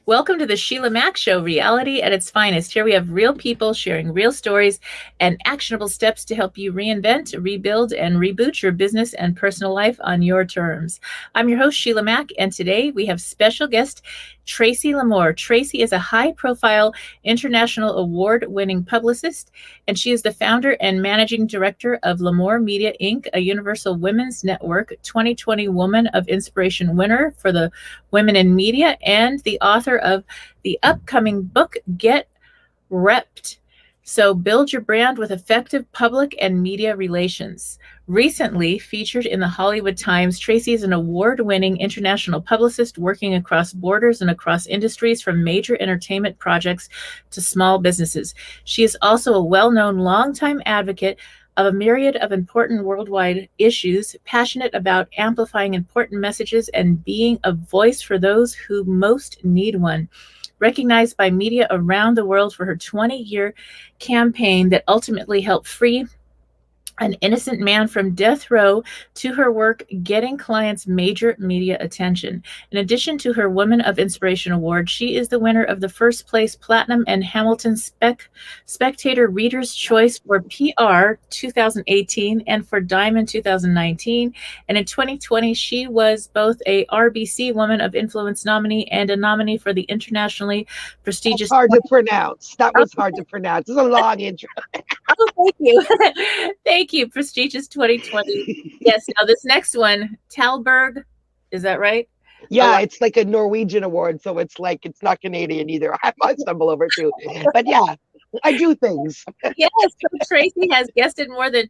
Welcome to the Sheila Mack Show, reality at its finest. Here we have real people sharing real stories and actionable steps to help you reinvent, rebuild, and reboot your business and personal life on your terms. I'm your host, Sheila Mack, and today we have special guest Tracy Lamourie. Tracy is a high-profile international award-winning publicist, and she is the founder and managing director of Lamourie Media, Inc., a Universal Women's Network 2020 Woman of Inspiration winner for the Women in Media, and the author of the upcoming book, Get Repped. So build your brand with effective public and media relations. Recently featured in the Hollywood Times, Tracy is an award-winning international publicist working across borders and across industries, from major entertainment projects to small businesses. She is also a well-known longtime advocate of a myriad of important worldwide issues, passionate about amplifying important messages and being a voice for those who most need one. Recognized by media around the world for her 20-year campaign that ultimately helped free an innocent man from death row, to her work getting clients major media attention. In addition to her Woman of Inspiration Award, she is the winner of the first place Platinum and Hamilton Spectator Reader's Choice for PR 2018 and for Diamond 2019. And in 2020, she was both a RBC Woman of Influence nominee and a nominee for the internationally prestigious... Hard to pronounce. That was hard to pronounce. It's a long intro. Oh, thank you. Thank you. Prestigious 2020. Yes. Now this next one, Tällberg, is that right? Yeah, it's like a Norwegian award, so it's not Canadian either. I might stumble over too. But yeah, I do things. Yes. So Tracy has guested more than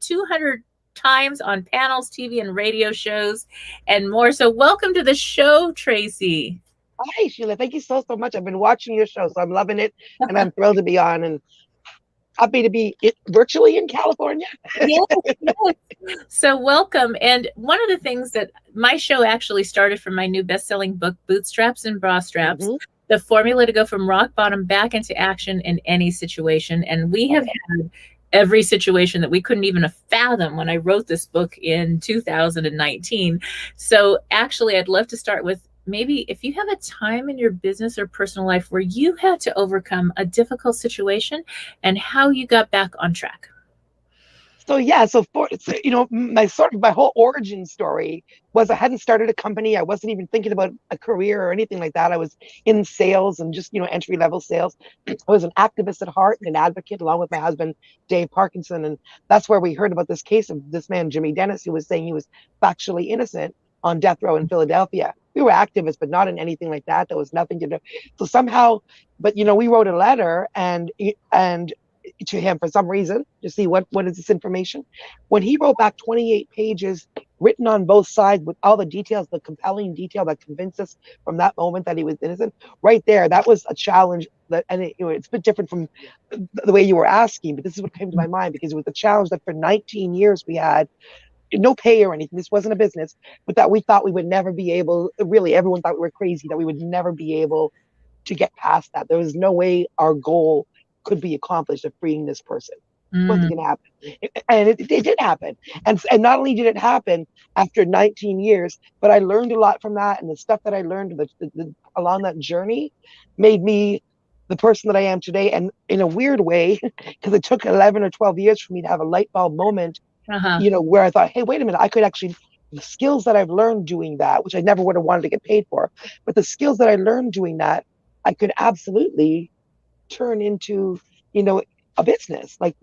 200 times on panels, TV and radio shows, and more. So welcome to the show, Tracy. Hi, Sheila. Thank you so much. I've been watching your show, so I'm loving it, and I'm thrilled to be on, and happy to be virtually in California. Yes. So welcome. And one of the things that my show actually started from my new best-selling book, Bootstraps and Bra Straps, the formula to go from rock bottom back into action in any situation. And we have had every situation that we couldn't even fathom when I wrote this book in 2019. So actually, I'd love to start with, maybe if you have a time in your business or personal life where you had to overcome a difficult situation and how you got back on track. So yeah, my whole origin story was I hadn't started a company. I wasn't even thinking about a career or anything like that. I was in sales and just, entry-level sales. I was an activist at heart and an advocate, along with my husband, Dave Parkinson. And that's where we heard about this case of this man, Jimmy Dennis, who was saying he was factually innocent on death row in Philadelphia. We were activists, but not in anything like that. There was nothing to do. So somehow, but we wrote a letter and to him for some reason to see what is this information. When he wrote back 28 pages written on both sides with all the details, the compelling detail that convinced us from that moment that he was innocent, right there, that was a challenge. It's a bit different from the way you were asking, but this is what came to my mind, because it was a challenge that for 19 years we had no pay or anything. This wasn't a business, but that we thought we would never be able, really everyone thought we were crazy, that we would never be able to get past that. There was no way our goal could be accomplished of freeing this person. It wasn't going to happen. And it did happen. And not only did it happen after 19 years, but I learned a lot from that. And the stuff that I learned along that journey made me the person that I am today. And in a weird way, because it took 11 or 12 years for me to have a light bulb moment, where I thought, hey, wait a minute, I could actually, the skills that I've learned doing that, which I never would have wanted to get paid for, but the skills that I learned doing that, I could absolutely turn into, a business, like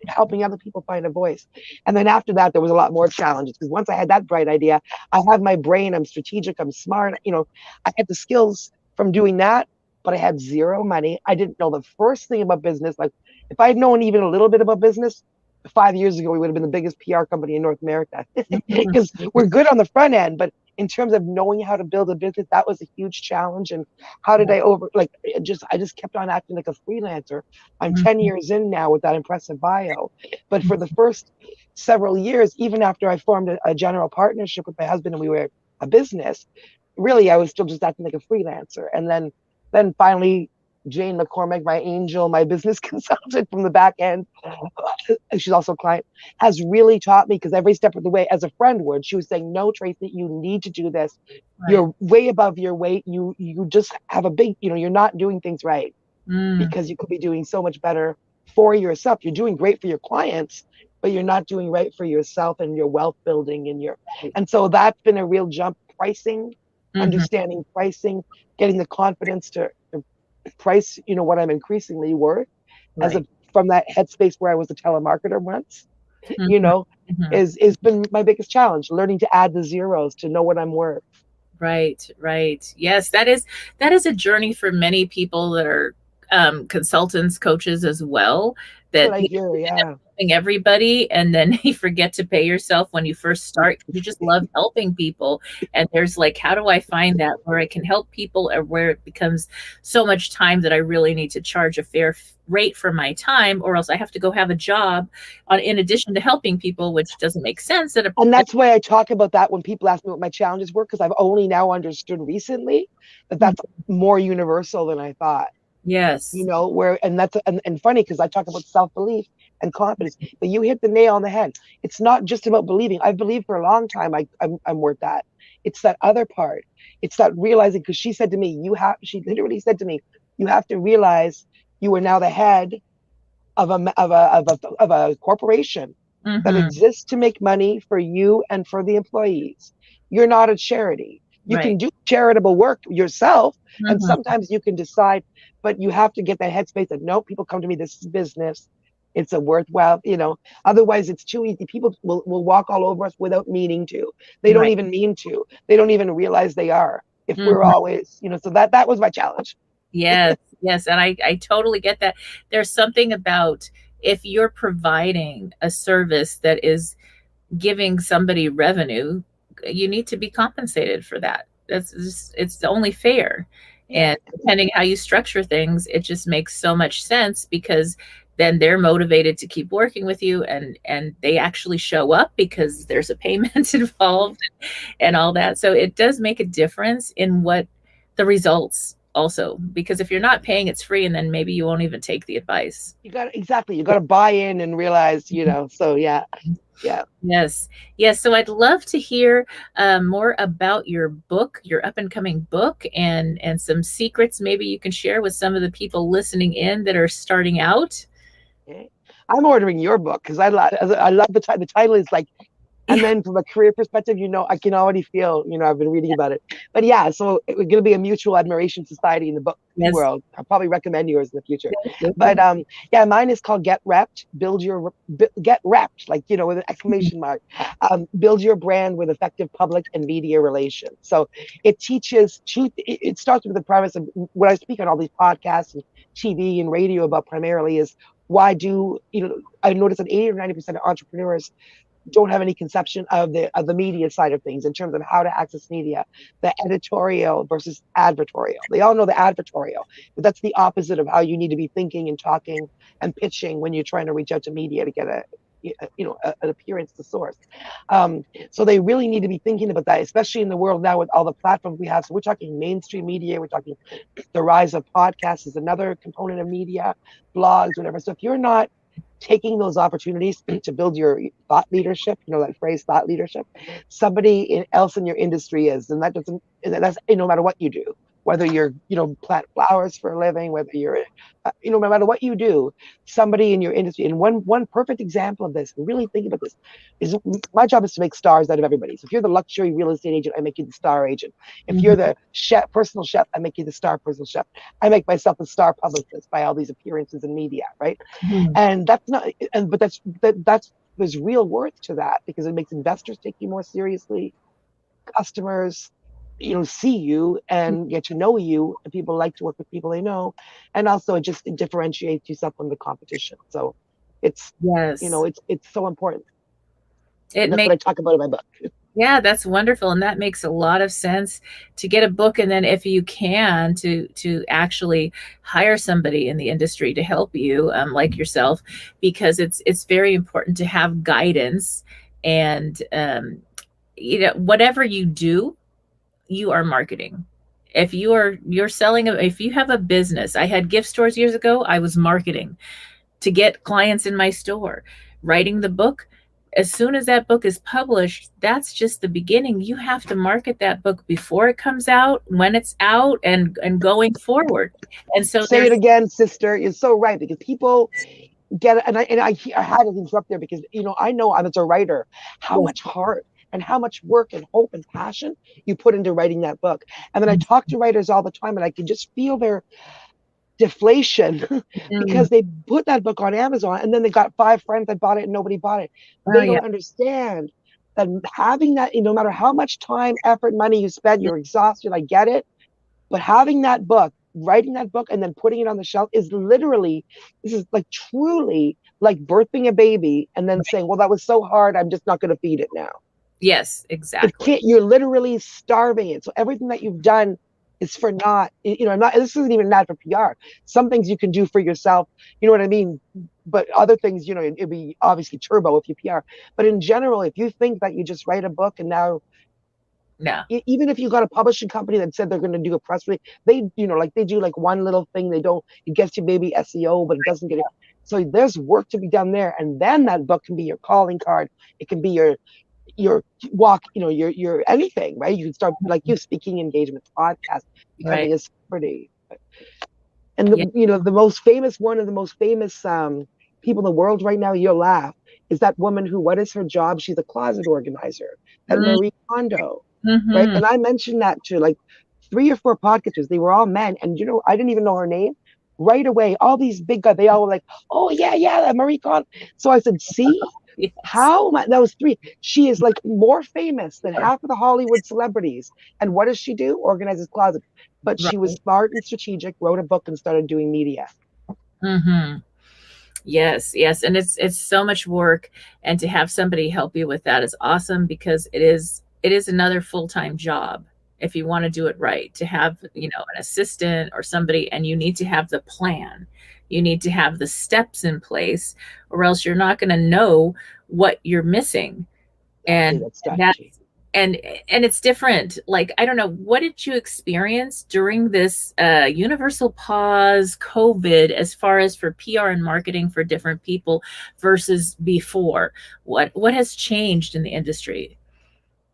helping other people find a voice. And then after that, there was a lot more challenges, because once I had that bright idea, I have my brain, I'm strategic, I'm smart, I had the skills from doing that, but I had zero money. I didn't know the first thing about business. Like, if I had known even a little bit about business 5 years ago, we would have been the biggest PR company in North America, because we're good on the front end, but in terms of knowing how to build a business, that was a huge challenge. And how did I I just kept on acting like a freelancer. I'm 10 years in now with that impressive bio. But for the first several years, even after I formed a general partnership with my husband and we were a business, really, I was still just acting like a freelancer. And then finally, Jane McCormick, my angel, my business consultant from the back end, she's also a client, has really taught me, because every step of the way, as a friend would, she was saying, no, Tracy, you need to do this. Right. You're way above your weight. You just have a big, you're not doing things right, because you could be doing so much better for yourself. You're doing great for your clients, but you're not doing right for yourself and your wealth building and so that's been a real jump. Pricing, understanding pricing, getting the confidence to price, what I'm increasingly worth, from that headspace where I was a telemarketer once, is been my biggest challenge, learning to add the zeros to know what I'm worth. Right. Yes, that is a journey for many people that are consultants, coaches as well. That I hear, yeah. Helping everybody, and then you forget to pay yourself when you first start. You just love helping people, and there's like, how do I find that where I can help people, or where it becomes so much time that I really need to charge a fair rate for my time, or else I have to go have a job in addition to helping people, which doesn't make sense. And that's why I talk about that when people ask me what my challenges were, because I've only now understood recently that that's more universal than I thought. Yes. And funny, because I talk about self-belief and confidence, but you hit the nail on the head. It's not just about believing. I've believed for a long time I'm worth that. It's that other part. It's that realizing, because she literally said to me, you have to realize you are now the head of a corporation that exists to make money for you and for the employees. You're not a charity. You can do charitable work yourself, and sometimes you can decide, but you have to get that headspace that, no, people come to me, this is business. It's a worthwhile, otherwise it's too easy. People will walk all over us without meaning to. They don't even mean to. They don't even realize they are. If we're always, so that was my challenge. Yes. And I totally get that. There's something about, if you're providing a service that is giving somebody revenue, you need to be compensated for that. It's only fair. And depending how you structure things, it just makes so much sense, because then they're motivated to keep working with you, and they actually show up because there's a payment involved and all that. So it does make a difference in what the results also, because if you're not paying, it's free, and then maybe you won't even take the advice. You got to buy in and realize, so yeah. Yes. So I'd love to hear more about your book, your up and coming book, and some secrets maybe you can share with some of the people listening in that are starting out. Okay. I'm ordering your book, because I love the title is like, and then from a career perspective, I can already feel, I've been reading about it. But yeah, so it's going to be a mutual admiration society in the book world. I'll probably recommend yours in the future. But mine is called Get Repped, Get Repped, like, with an exclamation mark. Build your brand with effective public and media relations. So it teaches, it starts with the premise of what I speak on all these podcasts and TV and radio about primarily is, why do, I notice that 80 or 90% of entrepreneurs don't have any conception of the media side of things, in terms of how to access media, the editorial versus advertorial. They all know the advertorial, but that's the opposite of how you need to be thinking and talking and pitching when you're trying to reach out to media to get an appearance to source. So they really need to be thinking about that, especially in the world now with all the platforms we have. So we're talking mainstream media, we're talking the rise of podcasts is another component of media, blogs, whatever. So if you're not taking those opportunities to build your thought leadership, that phrase, thought leadership, somebody else in your industry is, and that's no matter what you do, whether you're, plant flowers for a living, whether you're, no matter what you do, somebody in your industry. And one perfect example of this, and really think about this, is my job is to make stars out of everybody. So if you're the luxury real estate agent, I make you the star agent. If you're the personal chef, I make you the star personal chef. I make myself the star publicist by all these appearances in media, right? And that's not, but there's real worth to that, because it makes investors take you more seriously, customers see you and get to know you, and people like to work with people they know, and also it differentiates yourself from the competition. So it's it's so important. That's what I talk about in my book. Yeah, that's wonderful, and that makes a lot of sense, to get a book, and then if you can to actually hire somebody in the industry to help you, like yourself, because it's very important to have guidance. And whatever you do, you are marketing. If you're selling, if you have a business, I had gift stores years ago, I was marketing to get clients in my store. Writing the book, as soon as that book is published, that's just the beginning. You have to market that book before it comes out, when it's out, and going forward. And so Say it again, sister. You're so right, because people get it. I had to interrupt there because, I know I'm as a writer, how much heart and how much work and hope and passion you put into writing that book. And then I talk to writers all the time, and I can just feel their deflation because they put that book on Amazon, and then they got 5 friends that bought it and nobody bought it. They don't understand that having that, no matter how much time, effort, money you spend, you're exhausted. I get it. But having that book, writing that book, and then putting it on the shelf is literally, this is like truly like birthing a baby and then saying, well, that was so hard, I'm just not going to feed it now. Yes, exactly. You're literally starving it. So everything that you've done is for not, this isn't even not for PR. Some things you can do for yourself, you know what I mean? But other things, it'd be obviously turbo if you PR. But in general, if you think that you just write a book and now, even if you got a publishing company that said they're going to do a press release, they do like one little thing. It gets you maybe SEO, but it doesn't get it. So there's work to be done there. And then that book can be your calling card. It can be your walk, your anything, right? You can start like you speaking engagements, podcasts, becoming a celebrity. And the most famous one of the most famous people in the world right now, you'll laugh, is that woman who, what is her job? She's a closet organizer at Marie Kondo. Right. And I mentioned that to like 3 or 4 podcasters. They were all men. And, I didn't even know her name. Right away, all these big guys, they all were like, oh, yeah, Marie Kondo. So I said, see, how am I? That was 3. She is like more famous than half of the Hollywood celebrities. And what does she do? Organizes closets. But she was smart and strategic, wrote a book and started doing media. Yes. And it's so much work. And to have somebody help you with that is awesome, because it is another full-time job if you want to do it right, to have, an assistant or somebody, and you need to have the plan. You need to have the steps in place, or else you're not going to know what you're missing. And it's different. Like, I don't know, what did you experience during this universal pause, COVID, as far as for PR and marketing for different people versus before? What has changed in the industry?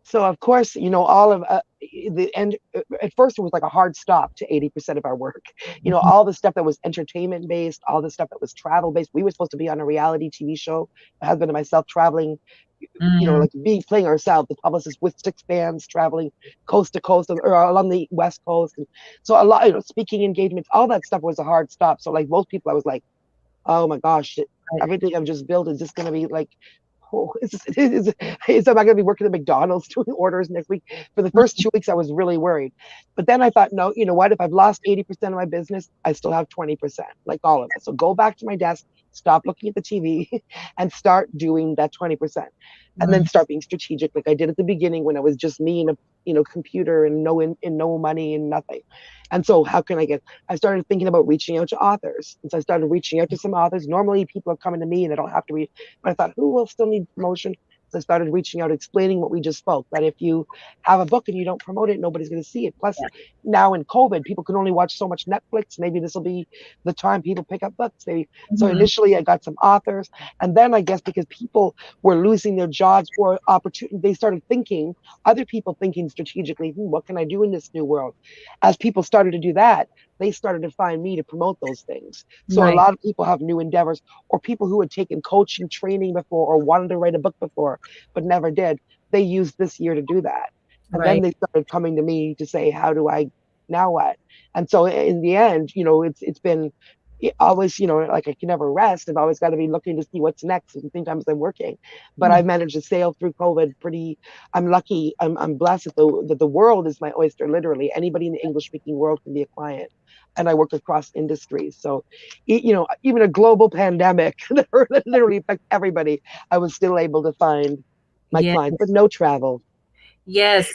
So of course, all of the end. At first, it was like a hard stop to 80% of our work. All the stuff that was entertainment based, all the stuff that was travel based. We were supposed to be on a reality TV show. My husband and myself traveling, like playing ourselves, the publicist with 6 bands traveling coast to coast or along the West Coast. And so a lot, speaking engagements, all that stuff was a hard stop. So like most people, I was like, oh my gosh, everything I've just built is just going to be like, am I going to be working at McDonald's doing orders next week? For the first 2 weeks, I was really worried. But then I thought, no, you know what? If I've lost 80% of my business, I still have 20%, like all of it. So go back to my desk, stop looking at the TV, and start doing that 20%. And then start being strategic, like I did at the beginning when I was just me and a computer and no money and nothing. And so how can I started thinking about reaching out to authors. And so I started reaching out to some authors. Normally people are coming to me and they don't have to read, but I thought, who will still need promotion? So I started reaching out, explaining what we just spoke, that if you have a book and you don't promote it, nobody's going to see it. Plus, now in COVID, people can only watch so much Netflix. Maybe this will be the time people pick up books. So initially I got some authors. And then I guess because people were losing their jobs or opportunity, they started thinking, other people thinking strategically, what can I do in this new world? As people started to do that, they started to find me to promote those things. So a lot of people have new endeavors, or people who had taken coaching training before or wanted to write a book before, but never did. They used this year to do that. And then they started coming to me to say, how do I, now what? And so in the end, it's been always, like I can never rest. I've always got to be looking to see what's next. And sometimes I'm working, but I've managed to sail through COVID I'm lucky. I'm blessed that the world is my oyster. Literally anybody in the English speaking world can be a client. And I work across industries. So, even a global pandemic that literally affects everybody, I was still able to find my clients, but no travel. Yes.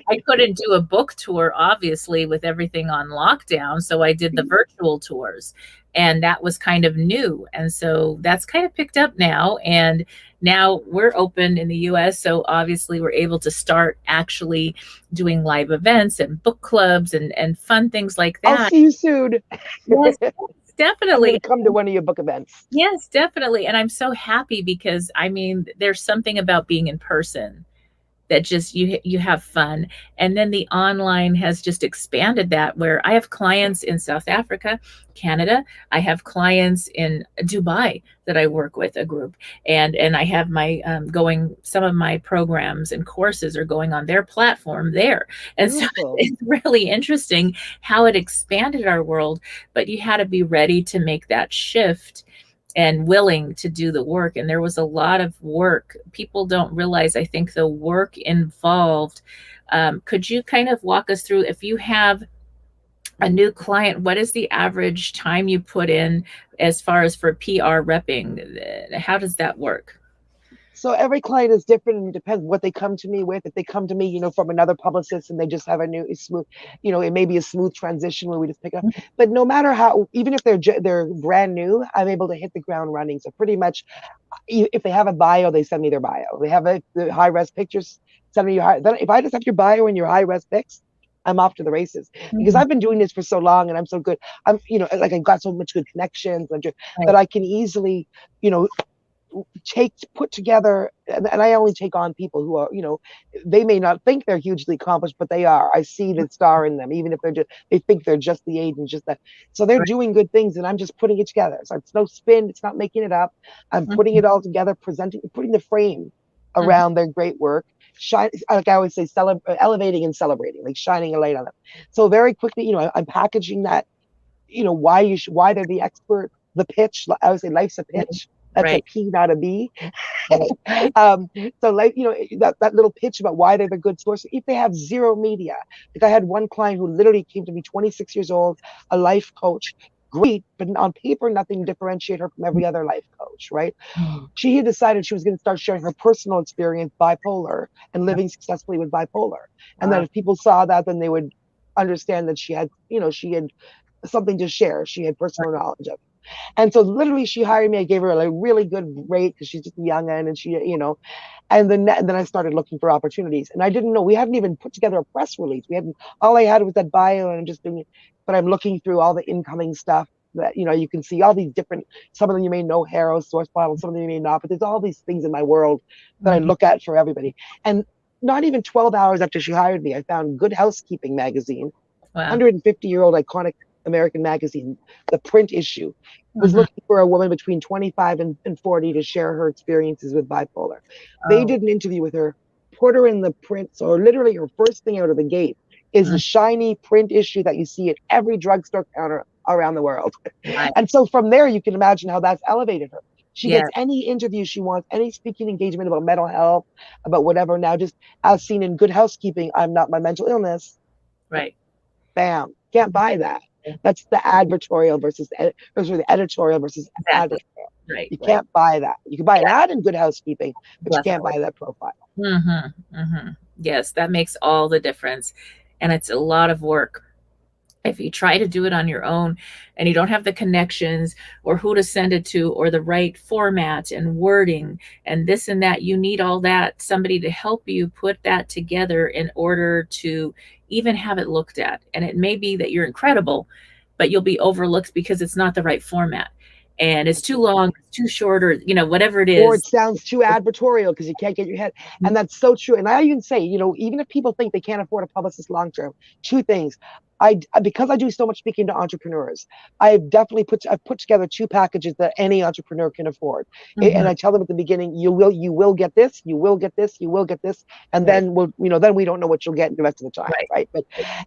I couldn't do a book tour, obviously, with everything on lockdown. So I did the virtual tours, and that was kind of new. And so that's kind of picked up now. And now we're open in the US. So obviously, we're able to start actually doing live events and book clubs and fun things like I'll that. see you soon. Yes, I'm definitely. going to come to one of your book events. Yes, definitely. And I'm so happy because I mean, there's something about being in person that just you have fun. And then the online has just expanded that, where I have clients in South Africa, Canada. I have clients in Dubai that I work with, a group, and I have my going, some of my programs and courses are going on their platform there. And so Beautiful. it's really interesting how it expanded our world, but you had to be ready to make that shift and willing to do the work. And there was a lot of work. People don't realize, I think, the work involved. Could you kind of walk us through, if you have a new client, what is the average time you put in as far as for PR repping? How does that work? So every client is different, and it depends what they come to me with. If they come to me, from another publicist and they just have a new smooth, it may be a smooth transition where we just pick up. But no matter how, even if they're brand new, I'm able to hit the ground running. So pretty much, if they have a bio, they send me their bio. They have the high res pictures, send me your high. Then if I just have your bio and your high res pics, I'm off to the races, because I've been doing this for so long and I'm so good. I'm, like I've got so much good connections that I can easily, put together, and I only take on people who are, they may not think they're hugely accomplished, but they are. I see the star in them, even if they think they're just the age and just that. So they're doing good things, and I'm just putting it together. So it's no spin, it's not making it up. I'm putting it all together, putting the frame around their great work. Like I always say, elevating and celebrating, like shining a light on them. So very quickly, I'm packaging that, why they're the expert, the pitch. I would say life's a pitch. That's a P, not a B. So like, that little pitch about why they're the good source. If they have zero media, like I had one client who literally came to me, 26 years old, a life coach, great, but on paper, nothing differentiate her from every other life coach, right? She had decided she was going to start sharing her personal experience, bipolar, and living successfully with bipolar. And that if people saw that, then they would understand that she had something to share. She had personal knowledge of it. And so literally she hired me. I gave her a really good rate because she's just a young and she, and then I started looking for opportunities. And I didn't know, we hadn't even put together a press release. All I had was that bio, and I'm just doing it. But I'm looking through all the incoming stuff that, you can see all these different, some of them you may know, Harrow, Source Bottle, some of them you may not, but there's all these things in my world that I look at for everybody. And not even 12 hours after she hired me, I found Good Housekeeping magazine, 150-year-old iconic American magazine, the print issue, was looking for a woman between 25 and 40 to share her experiences with bipolar. They did an interview with her, put her in the print. So literally her first thing out of the gate is the shiny print issue that you see at every drugstore counter around the world. And so from there, you can imagine how that's elevated her. She gets any interview she wants, any speaking engagement about mental health, about whatever. Now, just as seen in Good Housekeeping, I'm not my mental illness. Right. Bam. Can't buy that. That's the advertorial versus the editorial versus advertorial. Right. You can't buy that. You can buy an ad in Good Housekeeping, but you can't buy that profile. Yes, that makes all the difference. And it's a lot of work. If you try to do it on your own and you don't have the connections or who to send it to or the right format and wording and this and that, you need all that, somebody to help you put that together in order to even have it looked at. And it may be that you're incredible, but you'll be overlooked because it's not the right format. And it's too long, it's too short, or whatever it is. Or it sounds too advertorial because you can't get your head. And that's so true. And I even say, even if people think they can't afford a publicist long term, two things. Because I do so much speaking to entrepreneurs, I've put together two packages that any entrepreneur can afford. And I tell them at the beginning, you will get this, you will get this, you will get this, and then then we don't know what you'll get the rest of the time, right?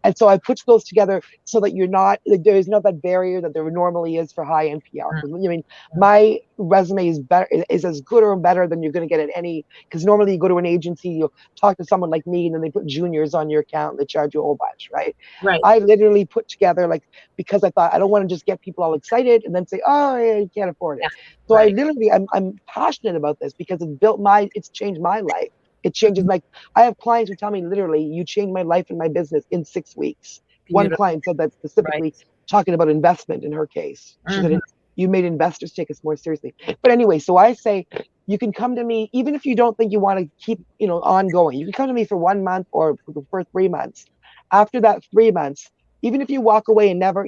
And so I put those together so that there is not that barrier that there normally is for high NPR. I mean, my resume is as good or better than you're going to get at any, because normally you go to an agency, you'll talk to someone like me, and then they put juniors on your account and they charge you a whole bunch, right? I literally put together, because I thought I don't want to just get people all excited and then say, oh, yeah, you can't afford it. So I literally, I'm passionate about this because it's changed my life. It changes. Like, I have clients who tell me literally, you changed my life and my business in 6 weeks. One Beautiful. client said that Right. specifically, talking about investment in her case. She said, you made investors take us more seriously. But anyway, so I say, you can come to me, even if you don't think you want to keep, ongoing. You can come to me for 1 month or for 3 months. After that 3 months, even if you walk away and never,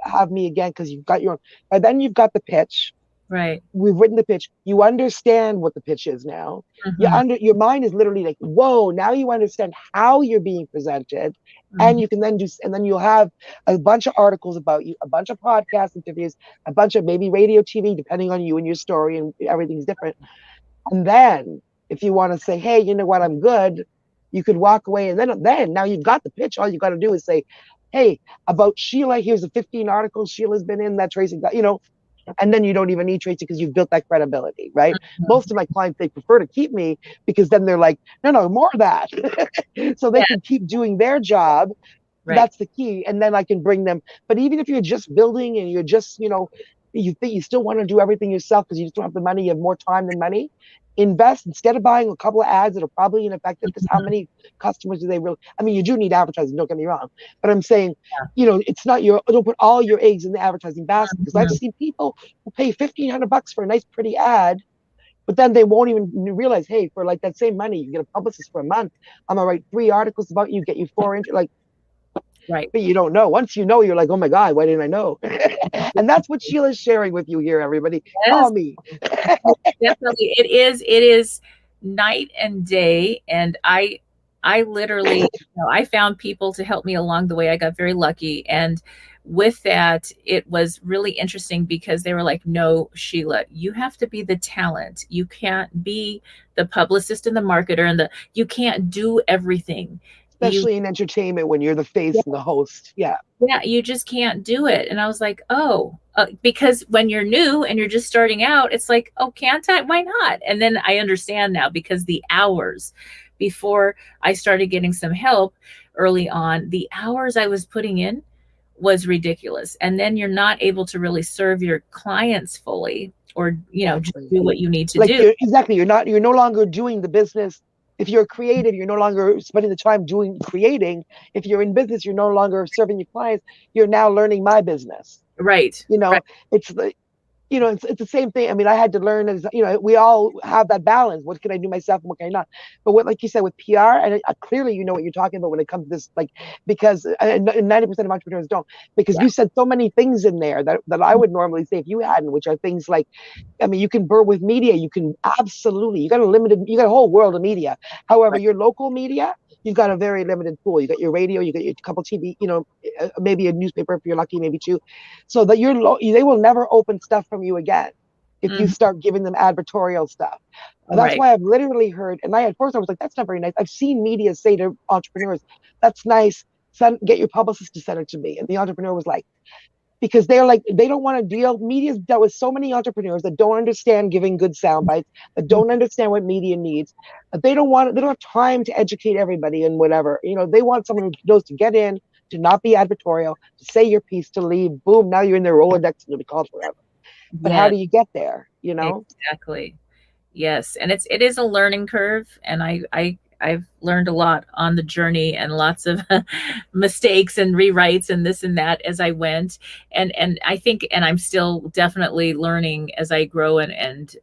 have me again because you've got your, by then you've got the pitch. Right. We've written the pitch. You understand what the pitch is now. Your mind is literally like, whoa, now you understand how you're being presented. And you can then and then you'll have a bunch of articles about you, a bunch of podcast interviews, a bunch of maybe radio, TV, depending on you and your story, and everything's different. And then if you want to say, hey, you know what, I'm good, you could walk away. And then now you've got the pitch. All you got to do is say, hey, about Sheila, here's the 15 articles Sheila's been in that Tracy got, and then you don't even need Tracy because you've built that credibility, right? Most of my clients, they prefer to keep me because then they're like, no, more of that. So they can keep doing their job. Right. That's the key. And then I can bring them. But even if you're just building and you're just, you think you still want to do everything yourself because you just don't have the money, you have more time than money, invest. Instead of buying a couple of ads that are probably ineffective, because how many customers do they really, I mean, you do need advertising, don't get me wrong, but I'm saying, it's not don't put all your eggs in the advertising basket, because I've seen people who pay $1,500 for a nice pretty ad, but then they won't even realize, hey, for like that same money, you get a publicist for a month, I'm gonna write 3 articles about you, get you 4 into, like, right. But you don't know. Once you know, you're like, oh my God, why didn't I know? And that's what Sheila's sharing with you here, everybody. Yes. Call me. Definitely. It is night and day. And I literally, I found people to help me along the way. I got very lucky. And with that, it was really interesting because they were like, no, Sheila, you have to be the talent. You can't be the publicist and the marketer and you can't do everything. Especially in entertainment when you're the face and the host. Yeah. Yeah, you just can't do it. And I was like, because when you're new and you're just starting out, it's like, oh, can't I? Why not? And then I understand now, because the hours before I started getting some help early on, the hours I was putting in was ridiculous. And then you're not able to really serve your clients fully, or, just do what you need to do. Exactly. You're no longer doing the business. If you're creative, you're no longer spending the time creating. If you're in business, you're no longer serving your clients. You're now learning my business. Right. Right. It's the, it's the same thing. I mean, I had to learn as, we all have that balance. What can I do myself and what can I not? But like you said, with PR, and clearly, what you're talking about when it comes to this, like, because 90% of entrepreneurs don't, because you said so many things in there that I would normally say if you hadn't, which are things like, I mean, you can burn with media. You can absolutely, you got a whole world of media. However, your local media, you've got a very limited pool. You got your radio, you got your couple TV, maybe a newspaper if you're lucky, maybe 2. So that they will never open stuff from you again if you start giving them advertorial stuff. That's why I've literally heard, and at first I was like, that's not very nice. I've seen media say to entrepreneurs, that's nice, get your publicist to send it to me. And the entrepreneur was like, because they're like, they don't want to deal. Media's dealt with so many entrepreneurs that don't understand giving good sound bites, that don't understand what media needs. They don't have time to educate everybody and whatever. They want someone who knows to get in, to not be advertorial, to say your piece, to leave. Boom, now you're in their Rolodex and you'll be called forever. But how do you get there? Exactly. Yes, and it is a learning curve, and I've learned a lot on the journey, and lots of mistakes and rewrites and this and that as I went. And I think, and I'm still definitely learning as I grow and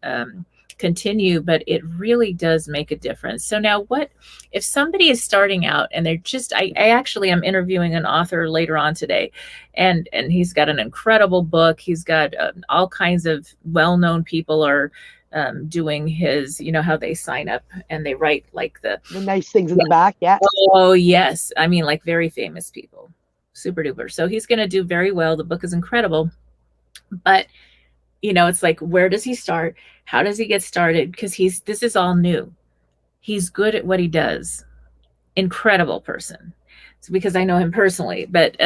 continue, but it really does make a difference. So now, what if somebody is starting out and they're just, I actually am interviewing an author later on today, and he's got an incredible book. He's got all kinds of well-known people are doing his, how they sign up and they write like the nice things in the back. Yeah. Oh yes. I mean, like very famous people, super duper. So he's going to do very well. The book is incredible, but it's like, where does he start? How does he get started? Because this is all new. He's good at what he does. Incredible person. It's because I know him personally, but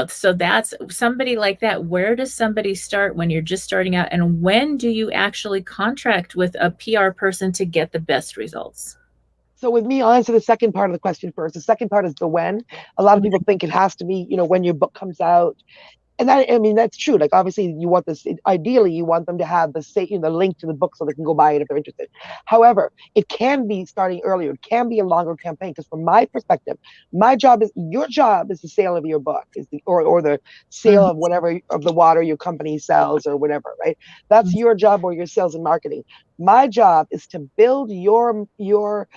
so that's somebody like that. Where does somebody start when you're just starting out? And when do you actually contract with a PR person to get the best results? So with me, I'll answer the second part of the question first. The second part is the when. A lot of people think it has to be, when your book comes out. And that, I mean, that's true. Like, obviously, you want this. Ideally, you want them to have the link to the book so they can go buy it if they're interested. However, it can be starting earlier. It can be a longer campaign, because from my perspective, your job is the sale of your book, or the sale of whatever of the water your company sells or whatever. Right? That's your job, or your sales and marketing. My job is to build your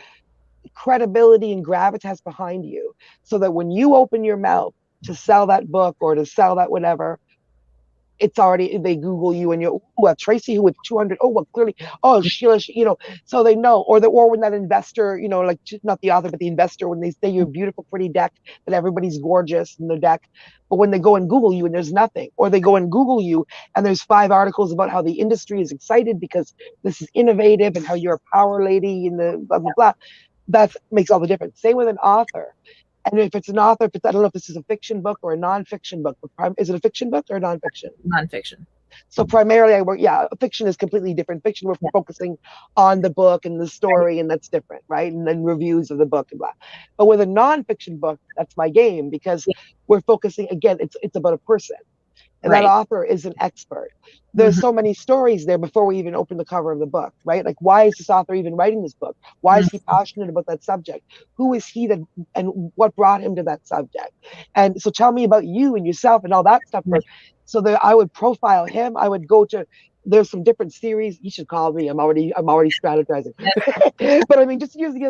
credibility and gravitas behind you, so that when you open your mouth to sell that book or to sell that whatever, it's already, they Google you and you're, Tracy who with 200, well, clearly, Sheila, so they know. Or when that investor, like, not the author, but the investor, when they say you're a beautiful, pretty deck, that everybody's gorgeous in the deck, but when they go and Google you and there's nothing, or they go and Google you and there's 5 articles about how the industry is excited because this is innovative and how you're a power lady and the blah, blah, blah, that makes all the difference. Same with an author. And if it's an author, I don't know if this is a fiction book or a nonfiction book. Is it a fiction book or nonfiction? Nonfiction. So primarily fiction is completely different. Fiction, we're focusing on the book and the story, and that's different, right? And then reviews of the book and blah. But with a nonfiction book, that's my game, because we're focusing, again, it's about a person. And that author is an expert. There's so many stories there before we even open the cover of the book, right? Like, why is this author even writing this book? Why is he passionate about that subject? Who is he and what brought him to that subject? And so tell me about you and yourself and all that stuff. So that I would profile him. I would go to, there's some different series. You should call me. I'm already strategizing. But I mean, just use it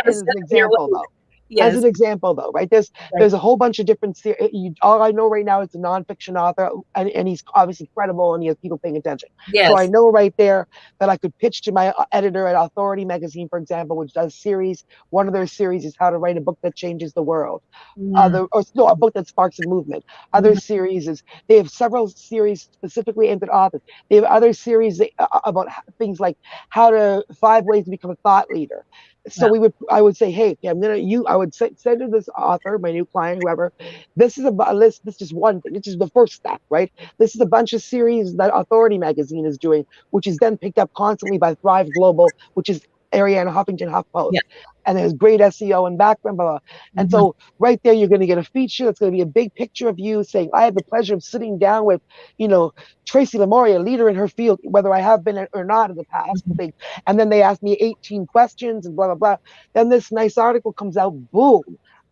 as an example, though. Yes. As an example, though, right? There's a whole bunch of different series. All I know right now is a nonfiction author, and he's obviously credible, and he has people paying attention. Yes. So I know right there that I could pitch to my editor at Authority magazine, for example, which does series. One of their series is how to write a book that changes the world. A book that sparks a movement. Other series is, they have several series specifically aimed at authors. They have other series about things like 5 ways to become a thought leader. So I would say, hey, I would say to this author, my new client, whoever, this is a list. This is just one thing. This is the first step, right? This is a bunch of series that Authority magazine is doing, which is then picked up constantly by Thrive Global, which is Arianna HuffPost. Yeah. And there's great SEO and background, blah, blah. And so right there, you're going to get a feature that's going to be a big picture of you saying, I had the pleasure of sitting down with, Tracy Lamourie, a leader in her field, whether I have been or not in the past. And then they asked me 18 questions and blah, blah, blah. Then this nice article comes out, boom.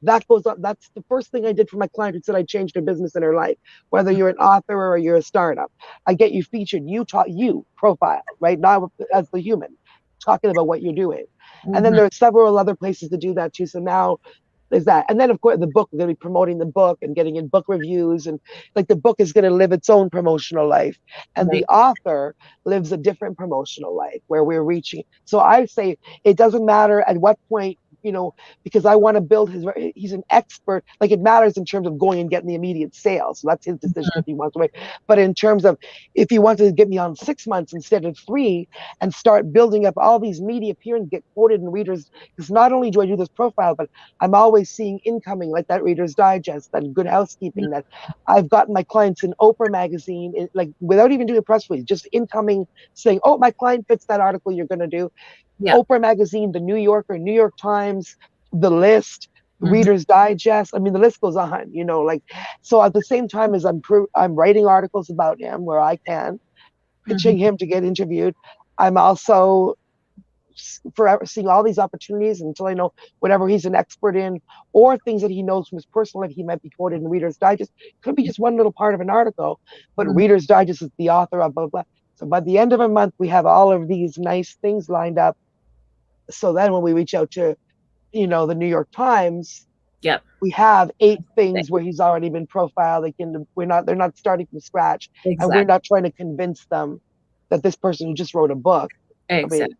That goes up. That's the first thing I did for my client who said I changed her business and her life. Whether you're an author or you're a startup, I get you featured, you profile, right? Not as the human, talking about what you're doing. And then there are several other places to do that too. So now there's that. And then, of course, the book, we're going to be promoting the book and getting in book reviews. And like, the book is going to live its own promotional life. And the author lives a different promotional life where we're reaching. So I say it doesn't matter at what point, because I want to build he's an expert. Like, it matters in terms of going and getting the immediate sales. So that's his decision if he wants to wait. But in terms of, if he wants to get me on 6 months instead of 3 and start building up all these media appearances, get quoted in Readers, because not only do I do this profile, but I'm always seeing incoming, like that Reader's Digest, that Good Housekeeping, that I've gotten my clients in Oprah magazine, like, without even doing a press release, just incoming saying, oh, my client fits that article you're going to do. Yeah. Oprah magazine, the New Yorker, New York Times, The List, Reader's Digest. I mean, the list goes on, so at the same time as I'm writing articles about him where I can, pitching him to get interviewed, I'm also forever seeing all these opportunities until I know whatever he's an expert in, or things that he knows from his personal life he might be quoted in Reader's Digest. Could be just one little part of an article, but Reader's Digest is the author of blah, blah, blah. So by the end of a month, we have all of these nice things lined up. So then when we reach out to, the New York Times, we have 8 things where he's already been profiled. They're not starting from scratch. Exactly. And we're not trying to convince them that this person who just wrote a book. Exactly.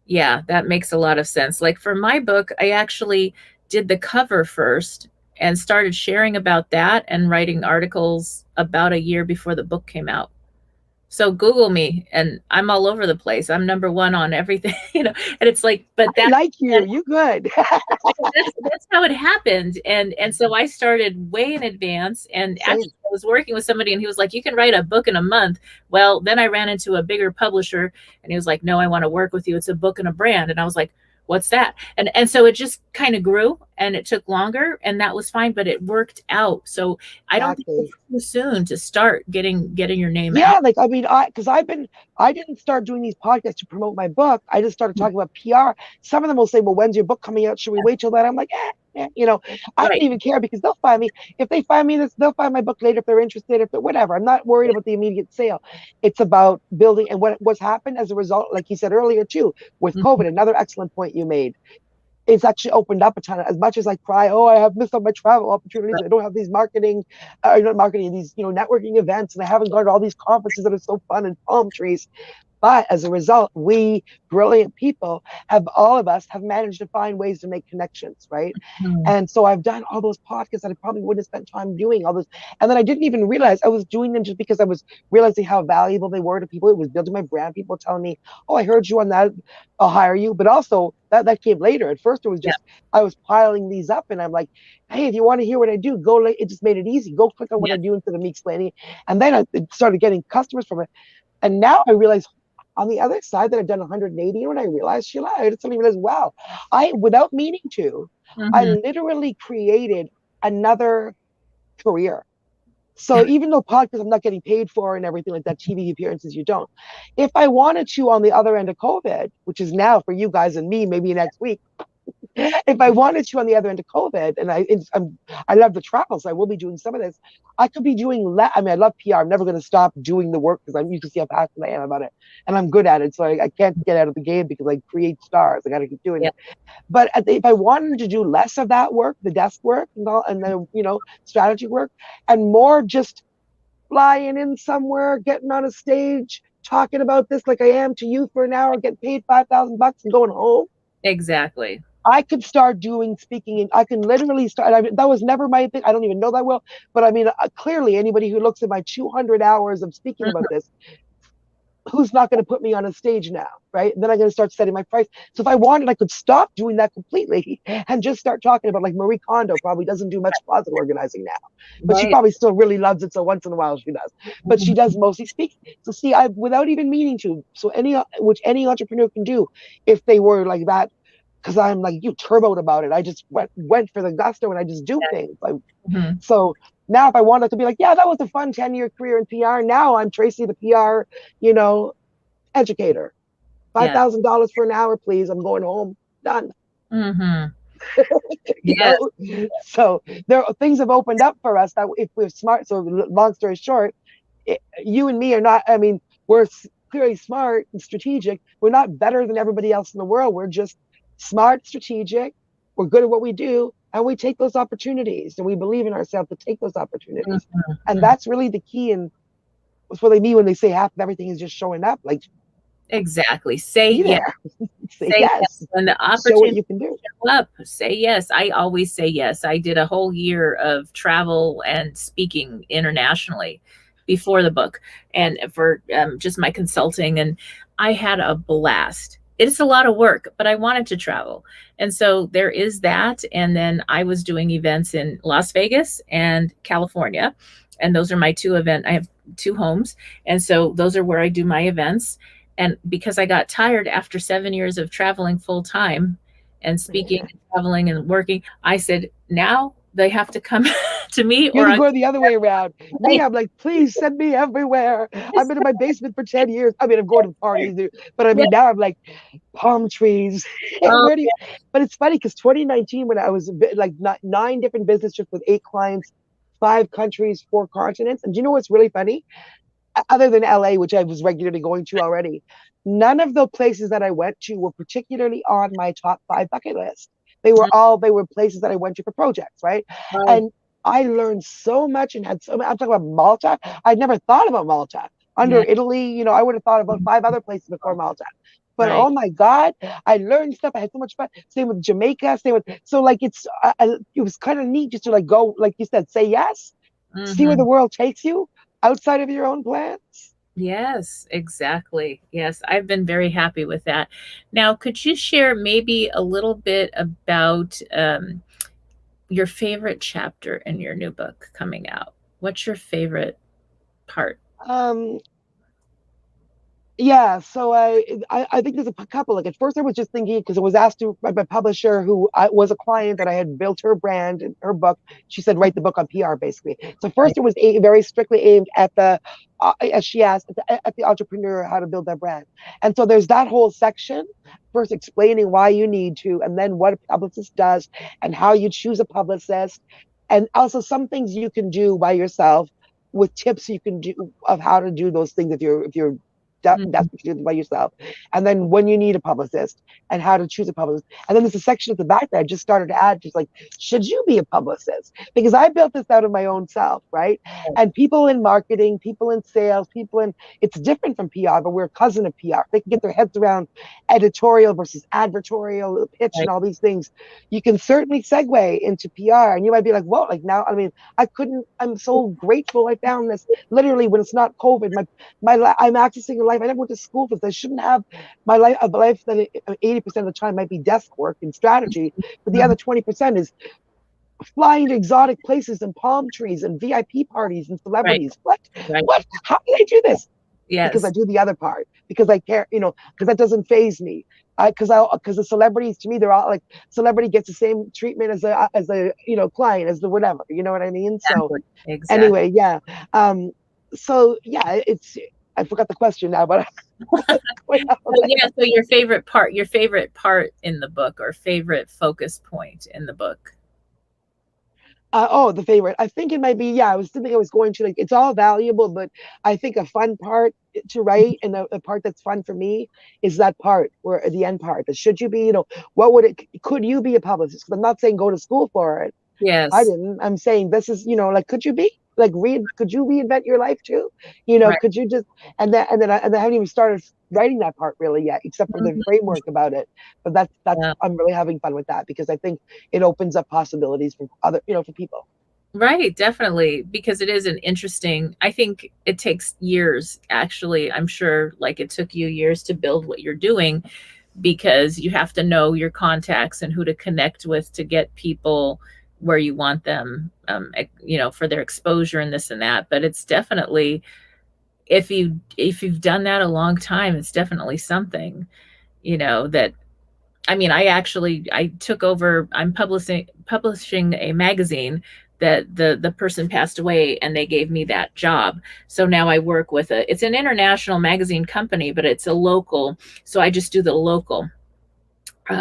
Yeah, that makes a lot of sense. Like, for my book, I actually did the cover first and started sharing about that and writing articles about a year before the book came out. So Google me, and I'm all over the place. I'm number 1 on everything, and it's like, but I like you. You good. that's how it happened. And so I started way in advance, and actually I was working with somebody, and he was like, you can write a book in a month. Well, then I ran into a bigger publisher, and he was like, no, I want to work with you. It's a book and a brand. And I was like, what's that? And so it just kind of grew, and it took longer, and that was fine, but it worked out. So I don't think Exactly. it's too soon to start getting your name out. Yeah, like I mean, because I didn't start doing these podcasts to promote my book. I just started talking about PR. Some of them will say, "Well, when's your book coming out? Should we wait till then?" I'm like, I don't Right. even care because they'll find me. If they find me this, they'll find my book later if they're interested. If they're whatever, I'm not worried about the immediate sale. It's about building and what's happened as a result, like you said earlier too, with Mhm. COVID. Another excellent point you made. It's actually opened up a ton. As much as I cry, oh, I have missed out my travel opportunities. I don't have these not marketing, these networking events, and I haven't gone to all these conferences that are so fun and palm trees. But as a result, we brilliant people all of us have managed to find ways to make connections, right? Mhm. And so I've done all those podcasts that I probably wouldn't have spent time doing all those. And then I didn't even realize I was doing them just because I was realizing how valuable they were to people. It was building my brand. People telling me, oh, I heard you on that. I'll hire you. But also that came later. At first, it was Yeah. just, I was piling these up and I'm like, hey, if you want to hear what I do, go. It just made it easy. Go click on what Yeah. I do instead of me explaining. And then I started getting customers from it. And now I realize on the other side that I've done 180, and I realized, Sheila, I did something as well. Without meaning to, I Mhm. literally created another career. So even though podcasts I'm not getting paid for and everything like that, TV appearances you don't. If I wanted to on the other end of COVID, which is now for you guys and me, maybe next week, if I wanted to on the other end of COVID, and I love to travel, so I will be doing some of this. I could be doing I mean, I love PR. I'm never going to stop doing the work because you can see how passionate I am about it, and I'm good at it. So I can't get out of the game because I create stars. I got to keep doing Yeah. it. But if I wanted to do less of that work, the desk work and all, and the strategy work, and more just flying in somewhere, getting on a stage, talking about this like I am to you for an hour, getting paid $5,000 and going home. Exactly. I could start doing speaking, and I can literally start. I mean, that was never my thing. I don't even know that well, but I mean, clearly, anybody who looks at my 200 hours of speaking Mhm. about this, who's not going to put me on a stage now, right? And then I'm going to start setting my price. So if I wanted, I could stop doing that completely and just start talking about, like, Marie Kondo probably doesn't do much closet organizing now, but she Right. probably still really loves it. So once in a while she does, but she Mhm. does mostly speak. So see, I without even meaning to. So which any entrepreneur can do if they were like that, because I'm like you turboed about it. I just went for the gusto and I just do things. Mhm. So now if I wanted to be like, yeah, that was a fun 10-year career in PR. Now I'm Tracy, the PR, you know, educator. Yeah. $5,000 for an hour, please. I'm going home. Done. Mhm. You Yes. know, so things have opened up for us that if we're smart. So long story short, you and me are not. I mean, we're clearly smart and strategic. We're not better than everybody else in the world. We're just smart, strategic. We're good at what we do, and we take those opportunities, and we believe in ourselves to take those opportunities. Mhm. And Mhm. that's really the key. And that's what they mean when they say half of everything is just showing up. Like, Exactly. Say be yes. there, say Say yes. yes, When the show what opportunity you can do. show up, say yes. I always say yes. I did a whole year of travel and speaking internationally before the book, and for just my consulting, and I had a blast. It's a lot of work, but I wanted to travel. And so there is that. And then I was doing events in Las Vegas and California. And those are my two events. I have two homes. And so those are where I do my events. And because I got tired after 7 years of traveling full time and speaking and traveling and working, I said, now they have to come to me You or have to I go the other way around. Me, I'm like, please send me everywhere. I've been in my basement for 10 years. I mean, I'm going to parties, but I yeah. mean, now I'm like, palm trees. Oh, Where do you? But it's funny because 2019, when I was like 9 different business trips with 8 clients, 5 countries, 4 continents. And do you know what's really funny? Other than LA, which I was regularly going to already, none of the places that I went to were particularly on my top 5 bucket list. They were places that I went to for projects, right? right. And I learned so much and had so much. I'm talking about Malta. I'd never thought about Malta. Under Yeah. Italy, I would have thought about 5 other places before Malta. But Right. oh my God, I learned stuff. I had so much fun. Same with Jamaica. Same with so like it was kind of neat just to like go, like you said, say yes, see where Hmm. the world takes you outside of your own plans. Yes, exactly. Yes, I've been very happy with that. Now, could you share maybe a little bit about your favorite chapter in your new book coming out? What's your favorite part? Um, Yeah, so I think there's a couple. Like at first, I was just thinking because it was asked to by my publisher, who was a client that I had built her brand and her book. She said write the book on PR, basically. So Right. first, it was very strictly aimed at as she asked, at the entrepreneur how to build their brand. And so there's that whole section, first explaining why you need to, and then what a publicist does, and how you choose a publicist, and also some things you can do by yourself with tips you can do of how to do those things if you're that's Mhm. what you do by yourself. And then when you need a publicist and how to choose a publicist. And then there's a section at the back that I just started to add, just like, should you be a publicist? Because I built this out of my own self, right? And people in marketing, people in sales, it's different from PR, but we're a cousin of PR. They can get their heads around editorial versus advertorial pitch and Right. all these things. You can certainly segue into PR, and you might be like, whoa, like now, I mean, I'm so grateful I found this literally when it's not COVID. I'm accessing a life I never went to school for. I shouldn't have a life that 80% of the time might be desk work and strategy, but the Mhm. other 20% is flying to exotic places and palm trees and VIP parties and Right. celebrities. What? Right. What? How do I do this? Because I Yes. do the other part. Because I care, because that doesn't phase me. Because the celebrities, to me, they're all like, celebrity gets the same treatment as a client, as the whatever. You know what I mean? So Exactly. Exactly. anyway, yeah. So yeah, I forgot the question now, but So yeah, so your favorite part in the book or favorite focus point in the book. Oh, the favorite. I think it might be, yeah, I was thinking I was going to, like, it's all valuable, but I think a fun part to write, and the part that's fun for me is that part where the end part. The should you be, what could you be a publicist? 'Cause I'm not saying go to school for it. I Yes. didn't. I'm saying this is, like, could you be like could you reinvent your life too? Right. Could you just, and then I haven't even started writing that part really yet, except for the Mhm. framework about it. But that's Yeah. I'm really having fun with that because I think it opens up possibilities for other, for people. Right, definitely, because it is an interesting, I think it takes years, actually. I'm sure like it took you years to build what you're doing because you have to know your contacts and who to connect with to get people where you want them, for their exposure and this and that. But it's definitely, if you've done that a long time, it's definitely something, that I took over. I'm publishing a magazine that the person passed away and they gave me that job. So now I work with it's an international magazine company, but it's a local. So I just do the local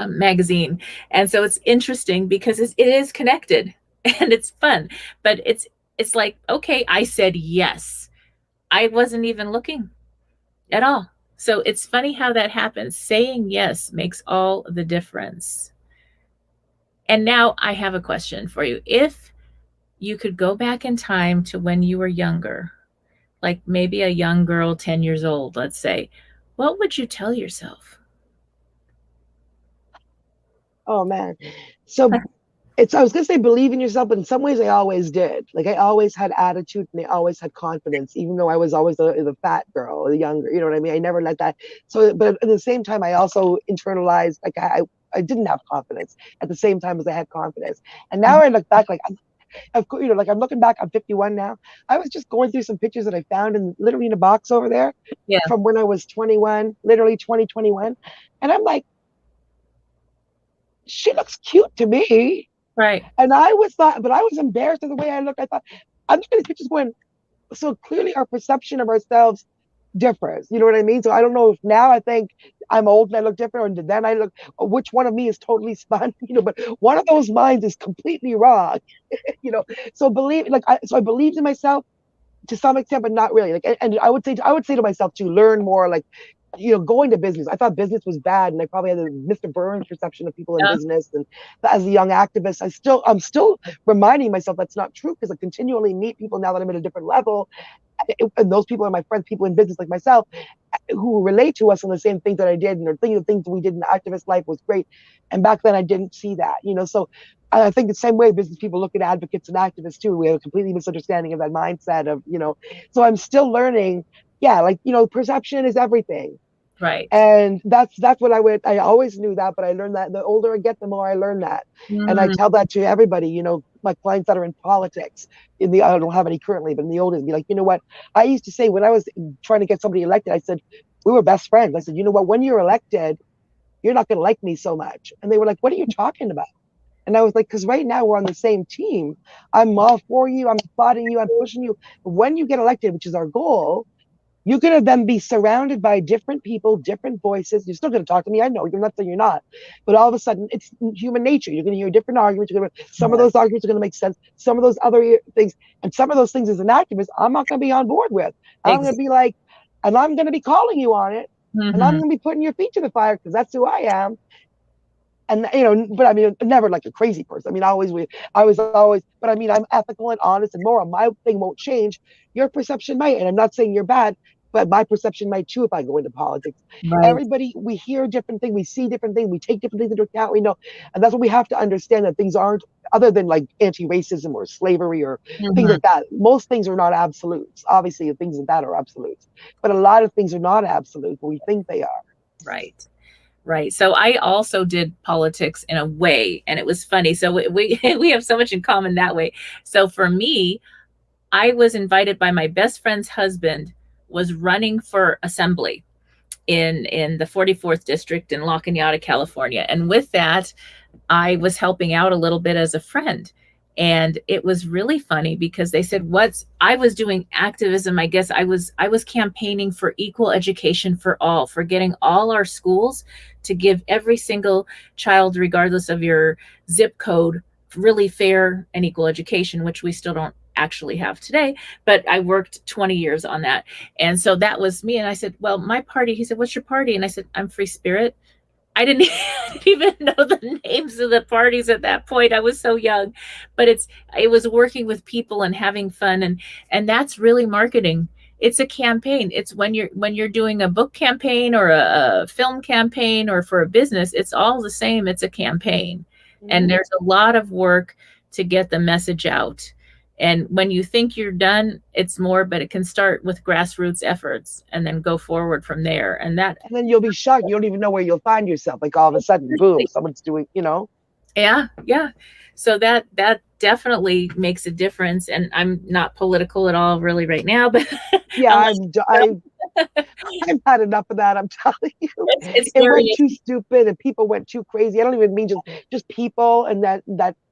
magazine. And so it's interesting because it is connected and it's fun, but it's like, okay, I said yes. I wasn't even looking at all. So it's funny how that happens. Saying yes makes all the difference. And now I have a question for you. If you could go back in time to when you were younger, like maybe a young girl, 10 years old, let's say, what would you tell yourself? Oh man. So I was gonna say believe in yourself, but in some ways I always did. Like I always had attitude and I always had confidence, even though I was always the fat girl or the younger, you know what I mean? I never let that. So, but at the same time, I also internalized, like I didn't have confidence at the same time as I had confidence. And now I look back, like, of course, like I'm looking back, I'm 51 now. I was just going through some pictures that I found literally in a box over there Yeah, from when I was 21, literally 2021. And I'm like, she looks cute to me. right. And I was not, but I was embarrassed of the way I looked. I thought, I'm looking at these pictures going, so clearly our perception of ourselves differs. You know what I mean? So I don't know if now I think I'm old and I look different, or then I look, or which one of me is totally spun, but one of those minds is completely wrong, you know? So I believed in myself to some extent, but not really. Like, and I would say to myself to learn more, like, going to business. I thought business was bad, and I probably had a Mr. Burns perception of people in Yeah, business. And as a young activist, I'm still reminding myself that's not true because I continually meet people now that I'm at a different level, and those people are my friends, people in business like myself, who relate to us on the same things that I did, and are thinking the things we did in the activist life was great. And back then I didn't see that. So I think the same way business people look at advocates and activists too. We have a completely misunderstanding of that mindset of. So I'm still learning. Yeah, like, perception is everything. right. And that's what I always knew that, but I learned that the older I get, the more I learn that. And I Mm, tell that to everybody, my clients that are in politics. I don't have any currently, but in the old days, be like, you know what? I used to say when I was trying to get somebody elected, I said, We were best friends. I said, you know what, when you're elected, you're not going to like me so much. And they were like, what are you talking about? And I was like, because right now we're on the same team. I'm all for you. I'm applauding you. I'm pushing you. But when you get elected, which is our goal, you're going to then be surrounded by different people, different voices. You're still going to talk to me. I know you're not saying you're not. But all of a sudden, it's human nature. You're going to hear different arguments. Some of those arguments are going to make sense. Some of those other things. And some of those things as an activist, I'm not going to be on board with. I'm going to be like, and I'm going to be calling you on it. And I'm going to be putting your feet to the fire because that's who I am. And, you know, but I mean, never like a crazy person. I mean, I was always, but I mean, I'm ethical and honest and moral. My thing won't change. Your perception might. And I'm not saying you're bad, but my perception might too if I go into politics. Right. Everybody, we hear different things, we see different things, we take different things into account, we know. And that's what we have to understand, that things aren't, other than like anti-racism or slavery or things like that. Most things are not absolutes. Obviously, things like that are absolutes. But a lot of things are not absolute, but we think they are. Right. Right. So I also did politics in a way, and it was funny. So we have so much in common that way. So for me, I was invited by my best friend's husband, was running for assembly in the 44th district in La Cañada, California. And with that, I was helping out a little bit as a friend. And it was really funny because they said, I was doing activism. I guess I was campaigning for equal education for all, for getting all our schools to give every single child, regardless of your zip code, really fair and equal education, which we still don't actually have today, but I worked 20 years on that. And so that was me. And I said, well, my party, he said, what's your party? And I said, I'm Free Spirit. I didn't even know the names of the parties at that point. I was so young, but it was working with people and having fun. And that's really marketing. It's a campaign. It's when you're doing a book campaign or a film campaign or for a business, it's all the same. It's a campaign. And there's a lot of work to get the message out. And when you think you're done, it's more, but it can start with grassroots efforts and then go forward from there. And then you'll be shocked. You don't even know where you'll find yourself. Like all of a sudden, boom, someone's doing, you know? Yeah. Yeah. So that definitely makes a difference. And I'm not political at all really right now, but yeah, I've had enough of that. I'm telling you, it went too stupid and people went too crazy. I don't even mean just people, and that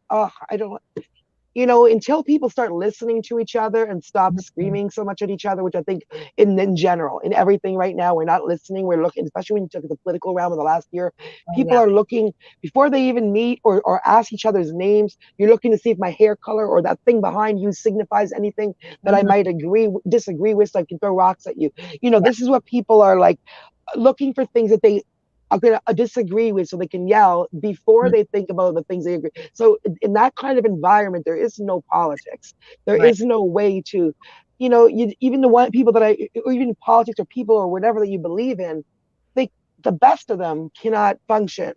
I don't. You know, until people start listening to each other and stop screaming so much at each other, which I think in general, in everything right now, we're not listening. We're looking, especially when you took the political realm in the last year, people are looking before they even meet or ask each other's names. You're looking to see if my hair color or that thing behind you signifies anything that I might disagree with, so I can throw rocks at you. You know, this is what people are like, looking for things that they are going to disagree with so they can yell before they think about the things they agree. So in that kind of environment, there is no politics. There is no way to, you know, even the one people or even politics or people or whatever that you believe in, the best of them cannot function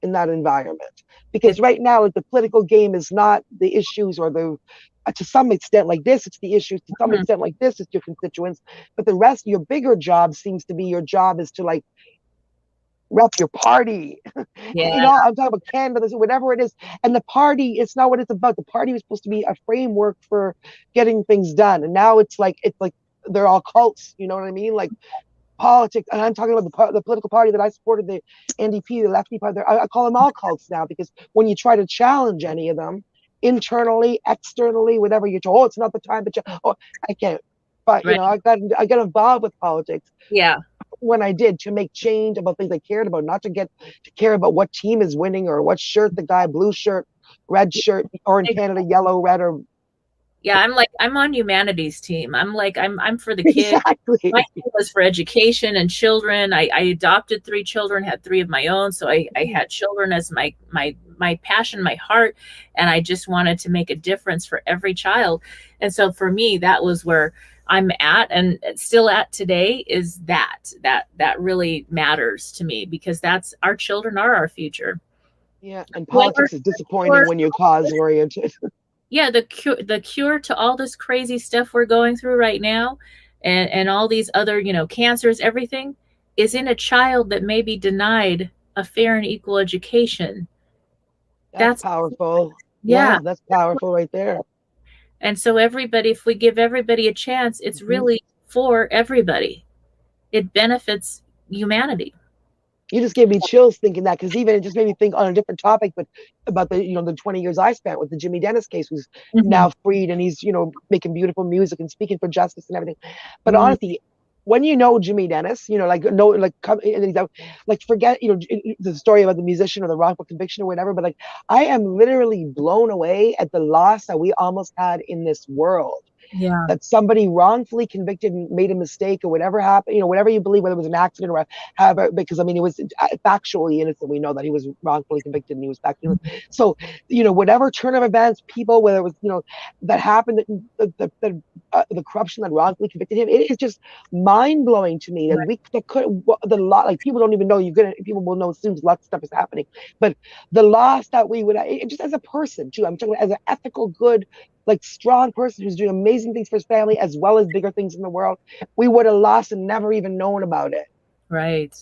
in that environment. Because right now, like, the political game is not the issues or to some extent like this, it's the issues. To some extent like this, it's your constituents. But the rest, your bigger job seems to be, your job is to like, rep your party. Yeah. You know, I'm talking about candidates, whatever it is. And the party, it's not what it's about. The party was supposed to be a framework for getting things done. And now it's like they're all cults. You know what I mean? Like politics. And I'm talking about the political party that I supported, the NDP, the lefty party. I call them all cults now, because when you try to challenge any of them, internally, externally, whatever, you're told, it's not the time. But I can't. But you know, I got involved with politics. Yeah. When I did, to make change about things I cared about, not to care about what team is winning or what shirt the guy, blue shirt, red shirt, or in Canada, yellow, red, or. Yeah, I'm on humanity's team. I'm for the kids. Exactly. My team was for education and children. I adopted 3 children, had 3 of my own. So I had children as my passion, my heart, and I just wanted to make a difference for every child. And so for me, that was where I'm at, and still at today, is that really matters to me, because our children are our future. Yeah, and politics is disappointing when you're cause oriented. Yeah, the cure to all this crazy stuff we're going through right now, and all these other, you know, cancers, everything, is in a child that may be denied a fair and equal education. That's powerful. Yeah, that's powerful right there. And so if we give everybody a chance, it's really for everybody. it benefits humanity. You just gave me chills thinking that, because even it just made me think on a different topic, but about the, the 20 years I spent with the Jimmy Dennis case, who's now freed, and he's, making beautiful music and speaking for justice and everything. But honestly, when you know Jimmy Dennis, forget, the story about the musician or the wrongful conviction or whatever, but like, I am literally blown away at the loss that we almost had in this world. Yeah. That somebody wrongfully convicted and made a mistake or whatever happened, whatever you believe, whether it was an accident or however, because I mean, it was factually innocent. We know that he was wrongfully convicted and he was factually innocent. So, whatever turn of events, people, whether it was, that happened, the corruption that wrongfully convicted him, it is just mind blowing to me that like people don't even know people will know as soon as lots of stuff is happening, but the loss that we would, just as a person too, I'm talking about as an ethical, good, like strong person who's doing amazing things for his family as well as bigger things in the world, we would have lost and never even known about it. Right.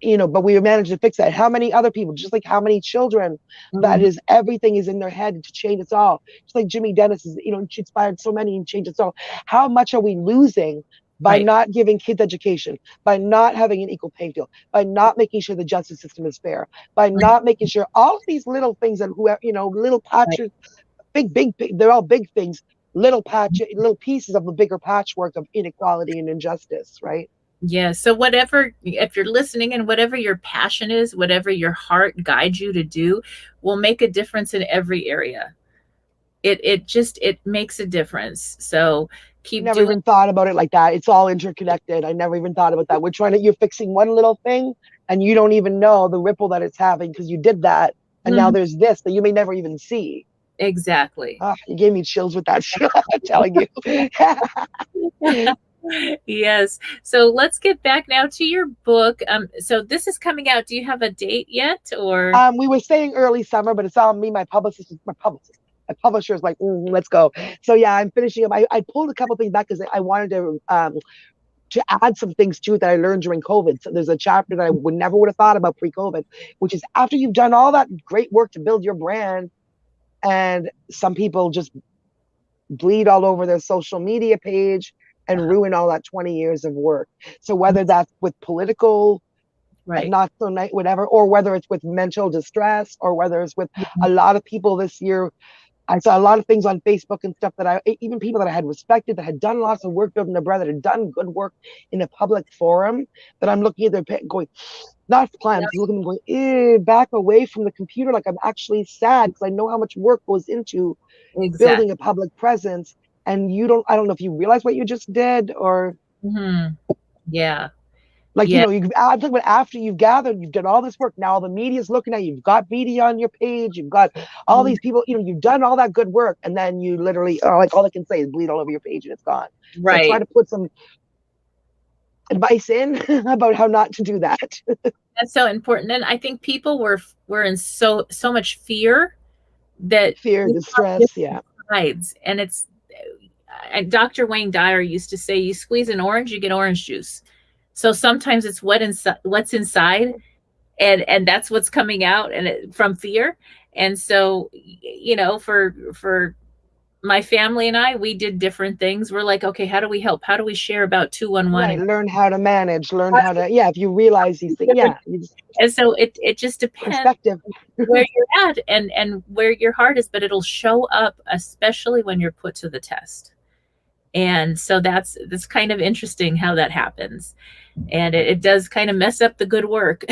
But we managed to fix that. How many other people, just like how many children, that is, everything is in their head to change us all. Just like Jimmy Dennis is, she inspired so many and changed us all. How much are we losing by not giving kids education, by not having an equal pay field, by not making sure the justice system is fair, by not making sure all of these little things and little patches, big, they're all big things, little pieces of the bigger patchwork of inequality and injustice, right? Yeah. So whatever, if you're listening, and whatever your passion is, whatever your heart guides you to do, will make a difference in every area. It makes a difference. So keep never even thought about it like that. It's all interconnected. I never even thought about that. You're fixing one little thing and you don't even know the ripple that it's having because you did that. And now there's this that you may never even see. Exactly. You gave me chills with that. I'm telling you. Yes. So let's get back now to your book. So this is coming out. Do you have a date yet, or? We were saying early summer, but it's on me. My publicist. My publisher is like, let's go. So yeah, I'm finishing up. I pulled a couple things back because I wanted to add some things to it that I learned during COVID. So there's a chapter that I never would have thought about pre-COVID, which is after you've done all that great work to build your brand, and some people just bleed all over their social media page and ruin all that 20 years of work. So whether that's with political, not so nice, whatever, or whether it's with mental distress, or whether it's with a lot of people this year. I saw a lot of things on Facebook and stuff that even people that I had respected, that had done lots of work building their brand, that had done good work in a public forum, that I'm looking at their going, not flying, looking at them going, back away from the computer. Like, I'm actually sad because I know how much work goes into building a public presence. And I don't know if you realize what you just did, or. Yeah. Like, I'm talking about after you've gathered, you've done all this work. Now all the media's looking at you. You've got media on your page. You've got all these people, you've done all that good work. And then you literally, like, all I can say is bleed all over your page and it's gone. Right. So try to put some advice in about how not to do that. That's so important. And I think people were in so much fear, distress. Yeah. And it's, Dr. Wayne Dyer used to say, you squeeze an orange, you get orange juice. So sometimes it's what's inside, and that's what's coming out, and from fear. And so, for my family and I, we did different things. We're like, okay, how do we help? How do we share about 211? Right. Learn how to manage. Learn how to. Yeah. If you realize these things. Yeah. And so it just depends where you're at and where your heart is, but it'll show up, especially when you're put to the test. And so that's kind of interesting how that happens. And it does kind of mess up the good work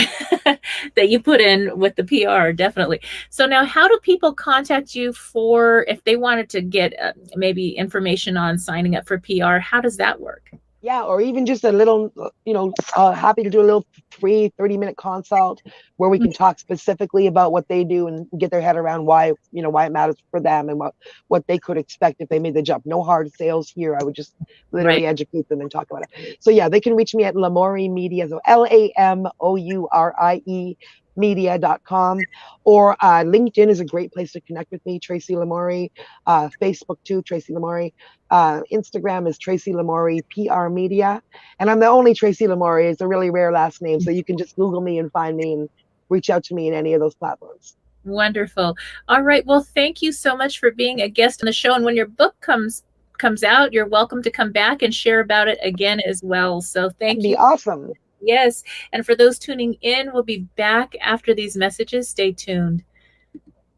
that you put in with the PR, definitely. So now, how do people contact you if they wanted to get maybe information on signing up for PR? How does that work? Yeah, or even just a little, happy to do a little free 30-minute consult where we can talk specifically about what they do and get their head around why it matters for them and what they could expect if they made the jump. No hard sales here. I would just literally educate them and talk about it. So yeah, they can reach me at Lamourie Media, so LAMOURIE media.com, or LinkedIn is a great place to connect with me, Tracy Lamourie. Facebook too, Tracy Lamourie. Instagram is Tracy Lamourie PR Media, and I'm the only Tracy Lamourie. It's a really rare last name, so you can just Google me and find me and reach out to me in any of those platforms. Wonderful. All right. Well, thank you so much for being a guest on the show. And when your book comes comes out, you're welcome to come back and share about it again as well. So thank That'd be you. awesome. Yes. And for those tuning in, we'll be back after these messages. Stay tuned.